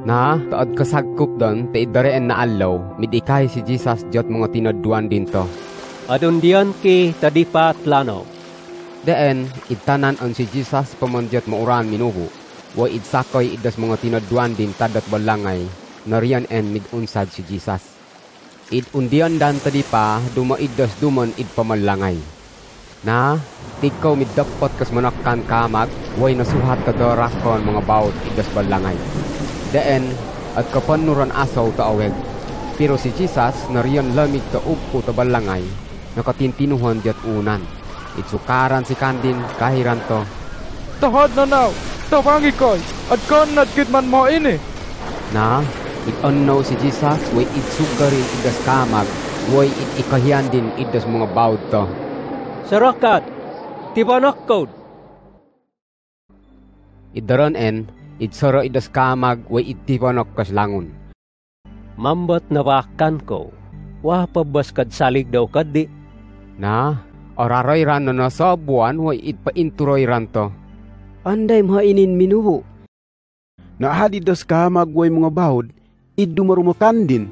Na, taod kasagkup doon, te idareen na alaw, midikay si Jesus jot mga tinadwan dinto. Adun diyan ki tadipa tlano. Deen, itanan on si Jesus pamanjot mauran minuhu. Wa idsakoy idas mga tinadwan din tadat balangay, nariyan en midunsad si Jesus. Id undian dan tadipa, duma idas dumon id pamalangay. Na, tikaw middapot kas manakkan kamag, way nasuhat kadarakon mga bawt idas balangay. Deen, at kapanuran asaw taaweg. Pero si Jesus nariyan lamig ta upo ta balangay, nakatintinuhan diat unan. Itsukaran si Kandin kahiran to. Tahad na now, tawangi koy, at kanad kitman mo ini. Na, it-unaw si Jesus, way itsukarin idas kamag, way it-ikahian din idas mga bawd to. Sarakat, tibanakod. Idaron en, itsara idas kamag, way itibanok kas langon. Mambat nawakan ko, wah pabaskad salig daw kadi. Na, oraroy ran na sa buwan, way itpainturoy ran to. Anday mainin minuho. Naahad idas kamag way mga bawd, idumarumakan din.